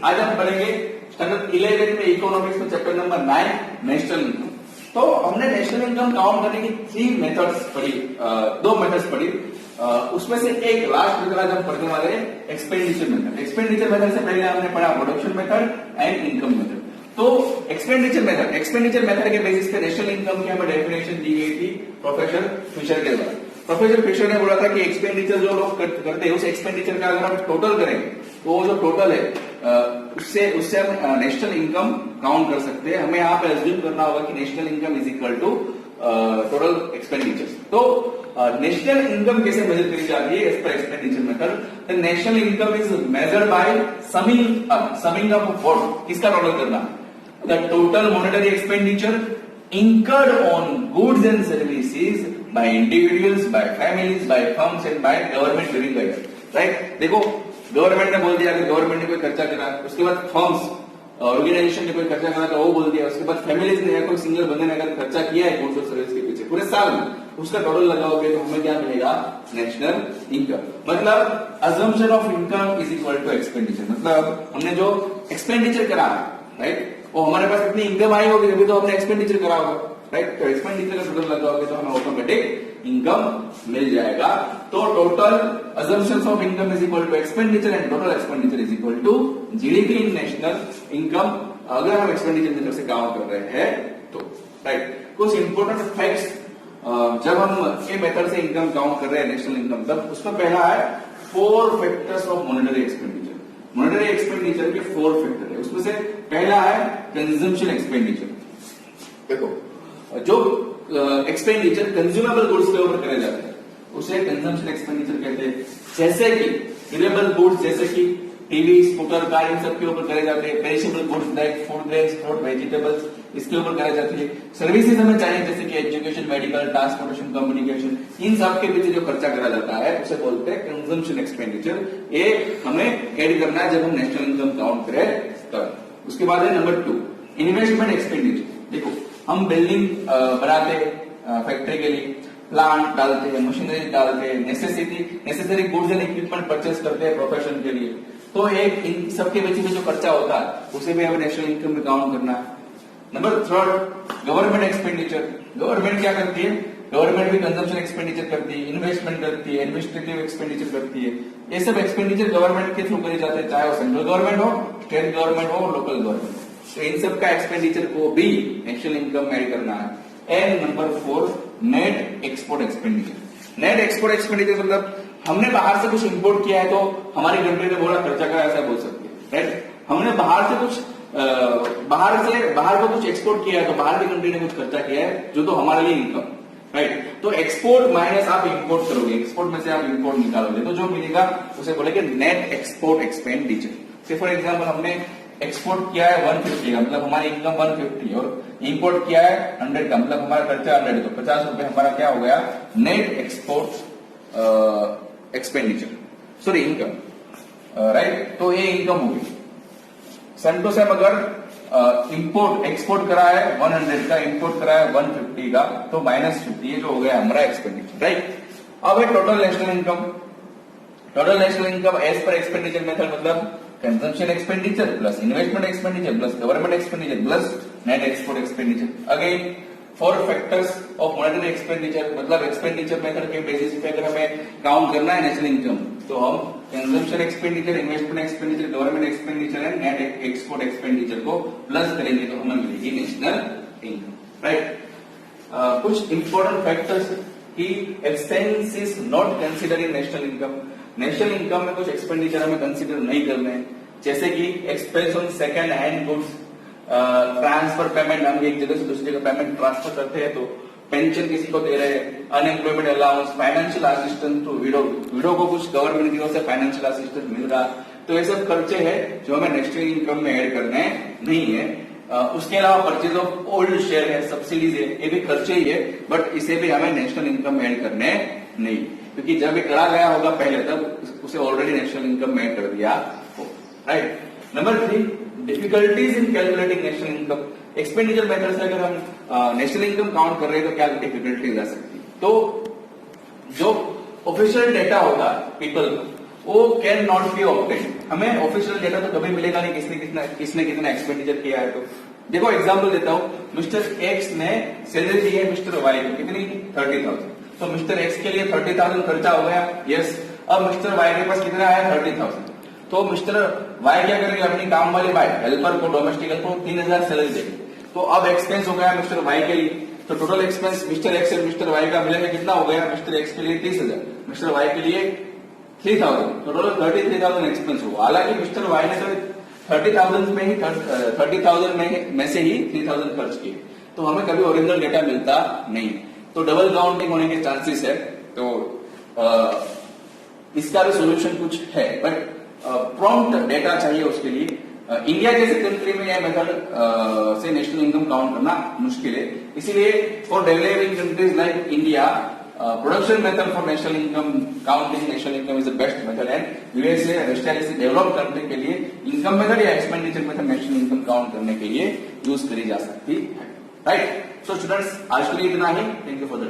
आज हम पढ़ेंगे स्टैंडर्ड 11 में इकोनॉमिक्स में चैप्टर नंबर 9 नेशनल इनकम। तो हमने नेशनल इनकम काउंट करने की 3 मेथड्स पढ़ी, 2 मेथड्स पढ़ी। उसमें से एक लास्ट मेथड आज हम पढ़ने वाले हैं एक्सपेंडिचर मेथड। एक्सपेंडिचर मेथड से पहले हमने पढ़ा production method and income method. तो एक्सपेंडिचर मेथड के बेसिस पे नेशनल इनकम की हमें डेफिनेशन दी गई थी प्रोफेसर फिशर के द्वारा। प्रोफेसर फिशर ने बोला था कि एक्सपेंडिचर जो लोग करते हैं उस एक्सपेंडिचर का अगर हम टोटल करें तो वो जो टोटल है उससे हम नेशनल इनकम काउंट कर सकते हैं। हमें यहाँ पे एज्यूम करना होगा कि national income is equal to total expenditure. तो नेशनल इनकम कैसे मेजर करी जाती है as per expenditure method? The national income is measured by summing up of what, किसका टोटल करना? The total monetary expenditure incurred on goods and services by individuals, by families, by firms and by government during the year. Right? देखो government ने बोल दिया कि government ने कोई खर्चा करा, उसके बाद फर्म्स ऑर्गेनाइजेशन ने कोई खर्चा करा तो वो बोल दिया, उसके बाद फैमिलीज ने या कोई सिंगल बंदे ने अगर खर्चा किया है गुड्स और सर्विस के पीछे पूरे साल में, उसका टोटल लगाओगे तो हमें क्या मिलेगा? National income. मतलब assumption of income is equal to expenditure. मतलब हमने जो एक्सपेंडिचर करा, राइट, वो हमारे पास कितनी इनकम आई होगी तभी तो हमने एक्सपेंडिचर करा होगा, राइट। तो एक्सपेंडिचर का टोटल लगाओगे तो हमें ऑटोमेटिक इनकम मिल जाएगा। तो total assumptions of income is equal to expenditure and total expenditure is equal to GDP in national income, अगर हम एक्सपेंडिचर मेथड से काउंट कर रहे हैं तो, राइट। कुछ इंपोर्टेंट फैक्ट्स जब हम ये मेथड से इनकम काउंट कर रहे हैं नेशनल इनकम, तब उसमें पहला है 4 factors of monetary expenditure. Monetary expenditure के 4 फैक्टर है, उसमें से पहला है कंजम्पशन एक्सपेंडिचर। देखो जो एक्सपेंडिचर कंज्यूमेबल गुड्स के ऊपर करे जाते हैं उसे कंजम्पशन एक्सपेंडिचर कहते हैं। जैसे कि ड्यूरेबल गुड्स जैसे कि टीवी, स्कूटर, कार, इन सब के ऊपर करे जाते हैं। Perishable goods like food grains, fruit, vegetables, इसके ऊपर करे जाती है। सर्विसेज हमें चाहिए जैसे कि एजुकेशन, मेडिकल, ट्रांसपोर्टेशन, कम्युनिकेशन, इन सब के पीछे जो खर्चा करा जाता है उसे बोलते हैं कंजम्पशन एक्सपेंडिचर। ये हमें ऐड करना है जब हम नेशनल इनकम काउंट करें तब। उसके बाद है नंबर 2 इन्वेस्टमेंट एक्सपेंडिचर। देखो हम बिल्डिंग बनाते फैक्ट्री के लिए, प्लांट डालते हैं, मशीनरी डालते हैं, necessary goods and equipment purchase करते हैं प्रोफेशन के लिए, तो एक इन सबके बीच में जो खर्चा होता है उसे भी हमें नेशनल इनकम में काउंट करना है। Number 3 government expenditure. गवर्नमेंट क्या करती है? गवर्नमेंट भी कंजम्पशन एक्सपेंडिचर करती है, इन्वेस्टमेंट करती है, एडमिनिस्ट्रेटिव एक्सपेंडिचर करती है। ये सब एक्सपेंडिचर गवर्नमेंट के थ्रू करे जाते हैं, चाहे वो सेंट्रल गवर्नमेंट हो, स्टेट गवर्नमेंट हो, लोकल गवर्नमेंट। तो इन सब का एक्सपेंडिचर को भी नेशनल इनकम में ऐड करना है। And number 4 net export expenditure. Net export expenditure मतलब हमने बाहर से कुछ इंपोर्ट किया है तो हमारी कंट्री ने बोला खर्चा करा, ऐसा बोल सकते हैं, राइट। हमने बाहर को कुछ एक्सपोर्ट किया है तो बाहर की कंट्री ने कुछ खर्चा किया है जो तो हमारे लिए इनकम, राइट। तो एक्सपोर्ट माइनस आप इंपोर्ट करोगे, एक्सपोर्ट में से आप इंपोर्ट निकालोगे तो जो मिलेगा उसे बोलेंगे नेट एक्सपोर्ट एक्सपेंडिचर। से फॉर एग्जाम्पल हमने एक्सपोर्ट किया है 150 का, मतलब हमारी इनकम 150, और इंपोर्ट किया है 100 का, मतलब हमारा खर्चा 100, तो 50 रुपए हमारा क्या हो गया? Net export expenditure, sorry income, right. तो ये इनकम होगी। सेम टू सेम अगर एक्सपोर्ट करा है 100 का, इंपोर्ट करा है 150 का, तो -50 ये जो हो गया हमारा एक्सपेंडिचर, राइट। अब है total national income. Total national income as per expenditure method मतलब consumption expenditure plus investment expenditure plus government expenditure plus net export expenditure. Again 4 factors of monetary expenditure, मतलब एक्सपेंडिचर मेथड के basis पे अगर हमें count करना है national income तो हम consumption expenditure, investment expenditure, government expenditure and net export expenditure को प्लस करेंगे तो हमें मिलेगी नेशनल इनकम, राइट। कुछ इंपॉर्टेंट फैक्टर्स की expense is not consider in national income. National income में कुछ एक्सपेंडिचर हमें कंसिडर नहीं करने हैं, जैसे कि expense on second hand goods, transfer payment, हम एक जगह से दूसरी जगह पेमेंट ट्रांसफर करते हैं तो पेंशन किसी को दे रहे हैं, unemployment allowance, financial assistance to widow को कुछ गवर्नमेंट की ओर से फाइनेंशियल असिस्टेंस मिल रहा, तो ये सब खर्चे हैं जो हमें नेशनल इनकम में ऐड करने नहीं है। उसके अलावा परचेज ऑफ ओल्ड शेयर है, सब्सिडीज है, ये भी खर्चे ही है, बट इसे भी हमें नेशनल इनकम में ऐड करने नहीं, क्योंकि जब ये करा गया होगा पहले तब उसे ऑलरेडी नेशनल इनकम में ऐड कर दिया हो, right. Number 3 difficulties in calculating national income. Expenditure method से अगर हम नेशनल इनकम काउंट कर रहे हैं तो क्या डिफिकल्टीज आ सकती है? तो जो ऑफिशियल डेटा होगा पीपल, वो कैन नॉट बी ऑब्टेन। हमें ऑफिशियल डेटा तो कभी मिलेगा नहीं किसने कितना एक्सपेंडिचर किया है। तो देखो एग्जांपल देता हूं, मिस्टर एक्स ने सैलरी दी है मिस्टर वाई को कितनी 30,000। तो मिस्टर एक्स के लिए 30,000 खर्चा हो गया, यस। अब मिस्टर वाई के पास कितना आया 30,000। तो मिस्टर वाई क्या करेंगे, अपनी काम वाले बाय हेल्पर को, डोमेस्टिक हेल्पर को 3,000 सैलरी देंगे। तो अब एक्सपेंस हो गया मिस्टर वाई के लिए। तो टोटल एक्सपेंस मिस्टर एक्स और मिस्टर वाई का मिलेगा कितना हो गया, मिस्टर एक्स के लिए 30,000, मिस्टर वाई के लिए 3,000, तो टोटल 33,000 एक्सपेंस हुआ। हालांकि मिस्टर वाई ने तो 30,000 में से ही 3,000 खर्च किए। तो हमें कभी ओरिजिनल डेटा मिलता नहीं, तो डबल काउंटिंग होने के चांसेस है। तो इसका भी सोल्यूशन कुछ है, बट प्रॉम्प्ट डेटा चाहिए उसके लिए। इंडिया जैसे कंट्री में यह मेथड से नेशनल इनकम काउंट करना मुश्किल है, इसीलिए for developing countries like India production method for national income counting, national income is the best method. And USA Russia जैसे डेवलप कंट्री के लिए इनकम मेथड या expenditure method national income count करने के लिए यूज करी जा सकती है। राइट, सो स्टूडेंट्स आज के लिए इतना ही। Thank you for the